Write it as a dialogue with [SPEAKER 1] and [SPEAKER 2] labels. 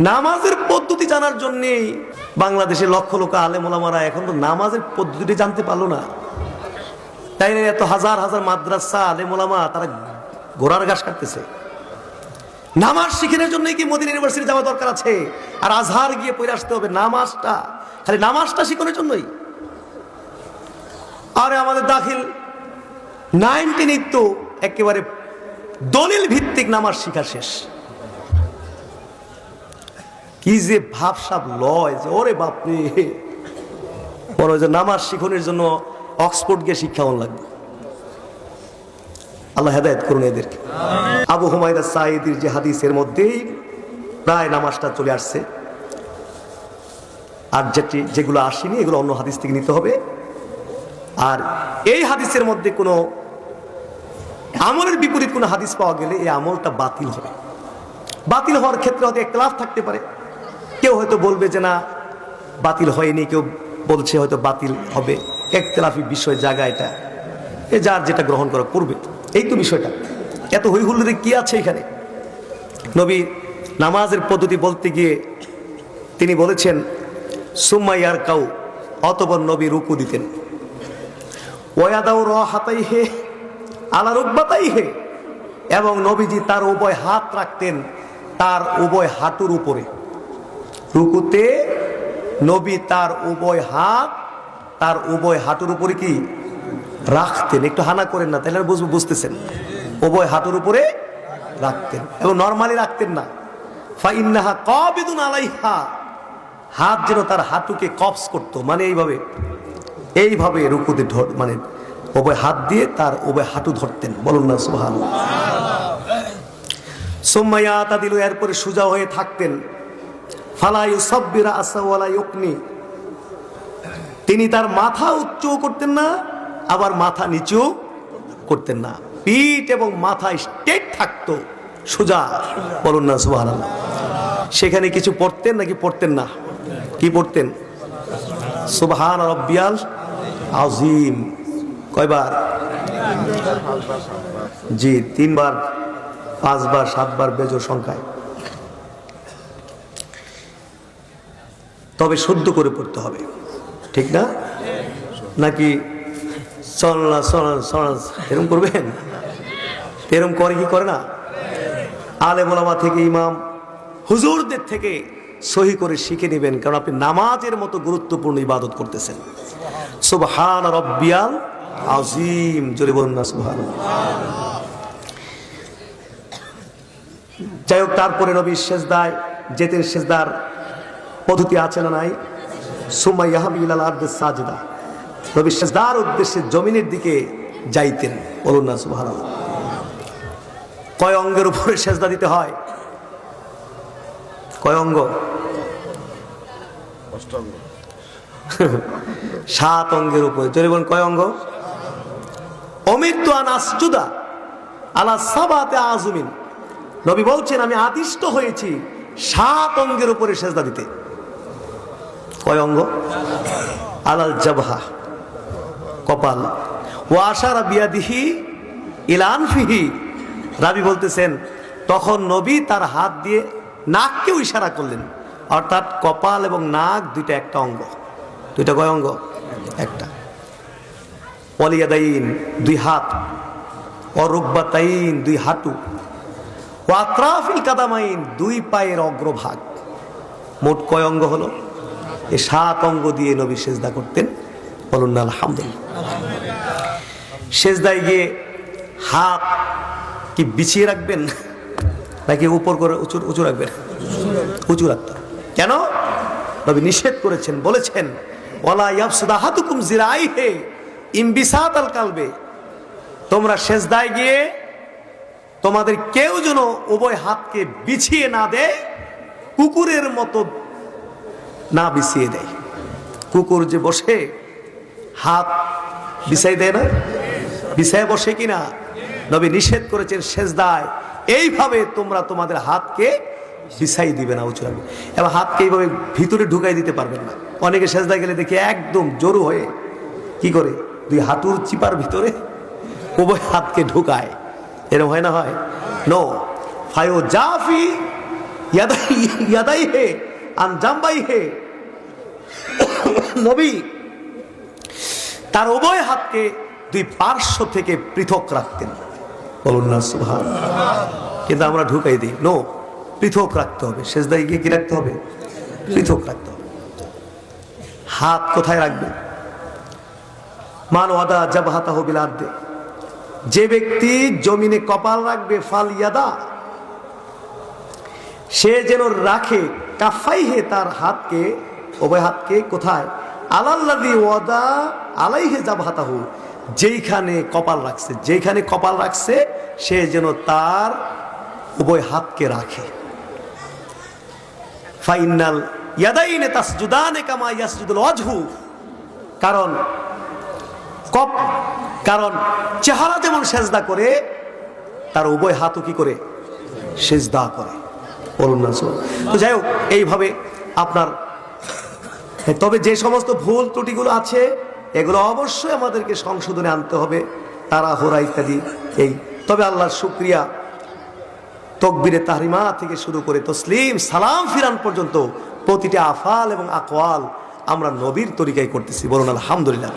[SPEAKER 1] নামাজের পদ্ধতি জানার জন্যে বাংলাদেশে লক্ষ লক্ষ আলেম ওলামারা এখন তো নামাজের পদ্ধতিটি জানতে পারলো না। তাই না এত হাজার হাজার মাদ্রাসা আলেম ওলামা তারা ঘোড়ার ঘাস কাটতেছে। নামাজ শিখানোর জন্যই কি মদিনা ইউনিভার্সিটি যাওয়া দরকার আছে আর আজহার গিয়ে পড়ে আসতে হবে? নামাজটা খালি নামাজটা শিখানোর জন্যই। আরে আমাদের দাখিল 19 তো একেবারে দলিল ভিত্তিক নামাজ শিখা শেষ। কি যে ভাবসাব লয় যে ওরে বাপরে, বড় যে নামাজ শিখনের জন্য অক্সফোর্ড গিয়ে শিক্ষা লাগবে। আল্লাহ হেদায়েত করুন এদেরকে। আবু হুমায়দা সাঈদীর যে হাদিসের মধ্যেই প্রায় নামাজটা চলে আসছে, আর যেগুলো আসেনি এগুলো অন্য হাদিস থেকে নিতে হবে। আর এই হাদিসের মধ্যে কোনো আমলের বিপরীত কোনো হাদিস পাওয়া গেলে এই আমলটা বাতিল হবে। বাতিল হওয়ার ক্ষেত্রে হয়তো ইখতিলাফ থাকতে পারে, কেউ হয়তো বলবে যে না বাতিল হয়নি, কেউ বলছে হয়তো বাতিল হবে। ইখতিলাফি বিষয় জায়গা, এটা যার যেটা গ্রহণ করা করবে। এই তো বিষয়টা, এত হই হুল্লোড়ে কি আছে এখানে? নবী নামাজের পদ্ধতি বলতে গিয়ে তিনি বলেছেন সুম্মা ইয়ারকাউ, অতঃপর নবী রুকু দিতেন। ওয়াদাউ রাহাতাইহি আলা রুকবাতাইহি, এবং নবীজি তার উভয় হাত রাখতেন তার উভয় হাঁটুর উপরে। রুকুতে নবী তার উভয় হাত তার উভয় হাঁটুর উপরে কি রাখতেন। একটু হানা করেন না, তাহলে বুঝতেছেন। উভয় হাঁটুর উপরে রাখতেন এবং নরমালি রাখতেন না। ফাইন্নাহা কাবিদুন আলাইহা, হাত যেন তার হাঁটুকে কবজ করত, মানে এইভাবে রুকুতে মানে উভয় হাত দিয়ে তার উভয় হাঁটু ধরতেন। বলুন না সুবহানাল্লাহ। সুম্মা ইয়াতাদিলু, এরপরে সোজা হয়ে থাকতেন। ফালা ইউসাব্বিরা আসা ওয়ালা ইউকনি, তিনি তার মাথা উঁচু করতেন না আবার মাথা নিচু করতেন না। পিঠ এবং মাথা স্ট্রেট থাকতো, সোজা। বলুন না সুবহানাল্লাহ। সেখানে কিছু পড়তেন নাকি পড়তেন না? কি পড়তেন? সুবহান রাব্বিয়াল আযীম। কয়বার? জি, 3 বার, 5 বার, 7 বার, বেজোড় সংখ্যায়। তবে শুদ্ধ করে পড়তে হবে, ঠিক না? নাকি সল্লা এরকম করবেন? এরকম করে কি করে না? আলেম ওলামা থেকে, ইমাম হুজুরদের থেকে সহি করে শিখে নেবেন, কারণ আপনি নামাজের মতো গুরুত্বপূর্ণ ইবাদত করতেছেন। সুবহান রাব্বিয়াল আযীম, জোরে বলুন না সুবহানাল্লাহ। যাই হোক, তারপরে নবী সেজদায় যেতেন। সেজদার পদ্ধতি আছে না নাই? সুম্মা ইয়াহবি ইলাল আরদি সাজিদা, নবী সেজদার উদ্দেশ্যে জমিনের দিকে যাইতেন। বলুন না সুবহানাল্লাহ। কয় অঙ্গের উপরে সেজদা দিতে হয়? কয় অঙ্গ? 7 অঙ্গের উপরে। জোরে বলুন, কয় অঙ্গ? অমিরতু আন আসজুদা আলা সাবাতি আযমিন, নবী বলছেন আমি আদিষ্ট হয়েছি 7 অঙ্গের উপরে সেজদা দিতে। কয় অঙ্গ? আলাল জাবহা, কপাল। ওয়া আশারা বিয়াদিহি ইলা আনফিহি, রাবি বলতেছেন তখন নবী তার হাত দিয়ে নাককেও ইশারা করলেন, অর্থাৎ কপাল এবং নাক দুইটা একটা অঙ্গ। দুইটা কয় অঙ্গ? একটা। ওয়ালিয়াদাইন, 2 হাত। ওয়ারুকবাতাইন, 2 হাঁটু। ওয়াতরাফিল কাদামাইন, 2 পায়ের অগ্রভাগ। মোট কয় অঙ্গ হলো? এই 7 অঙ্গ দিয়ে নবী সেজদা করতেন। বলুন না আলহামদুলিল্লাহ। সেজদায় গিয়ে হাত কি বিছিয়ে রাখবেন নাকি উপর করে উঁচু রাখবেন? উঁচু রাখতেন। কেন? নবী নিষেধ করেছেন, বলেছেন ওয়ালা ইয়াবসুদা আহাদুকুম জিরাইহি ইমবিসাতাল কালবে, তোমরা সেজদায় গিয়ে তোমাদের কেউ যেন উভয় হাতকে বিছিয়ে না দেয়, কুকুরের মতো না বিছিয়ে দেয়। কুকুর যে বসে হাত বিছাই দেয় না, বিছায় বসে কিনা? নবী নিষেধ করেছেন সেজদায় এইভাবে তোমরা তোমাদের হাতকে বিছাই দিবে না, উঁচু রাখবে। এবং হাতকে এইভাবে ভিতরে ঢুকাই দিতে পারবেন না। অনেকে সেজদায় গেলে দেখি একদম জোরু হয়ে কি করে 2 হাঁটুর চিপার ভিতরে উভয় হাতকে ঢুকায়। এরকম হয় না? হয় নো। ফায়ো জাফি ইয়াদাই হে আন জাম্বাই হে, নবী তার উভয় হাতকে দুই পার্শ্ব থেকে পৃথক রাখতেন। বলুন না সুবহানাল্লাহ। কিন্তু আমরা ঢুকাই দিই, নো, পৃথক রাখতে হবে। সেজদায় গিয়ে কি রাখতে হবে? পৃথক রাখতে হবে। হাত কোথায় রাখবে? মান ওয়াদা জাবহাতাহু বিল আরদি, যে ব্যক্তি জমিনে কপাল রাখবে, ফাল ইয়াদা, সে যেন রাখে কাফাইহে, তার হাতকে, উভয় হাতকে কোথায়? আলাল্লাযী ওয়াদা আলাইহি জাবহাতাহু, যেইখানে কপাল রাখছে, যেইখানে কপাল রাখছে সে যেন তার উভয় হাতকে রাখে। ফাইনাল ইয়াদাইনে তাসজুদানে কামা ইয়াসজুদুল ওয়াজহু, কারণ চেহারা যেমন সেজদা করে, তার উভয় হাতও কি করে? সেজদা করে। বলুন না। তো যাই হোক, এইভাবে আপনার, তবে যে সমস্ত ভুল ত্রুটিগুলো আছে এগুলো অবশ্যই আমাদেরকে সংশোধনে আনতে হবে, তাড়াহুড়া ইত্যাদি। এই তবে আল্লাহর শুকরিয়া, তাকবীরে তাহরিমা থেকে শুরু করে তসলিম সালাম ফিরান পর্যন্ত প্রতিটা আফাল এবং আকওয়াল আমরা নবীর তরিকায় করতেছি। বলুন আলহামদুলিল্লাহ।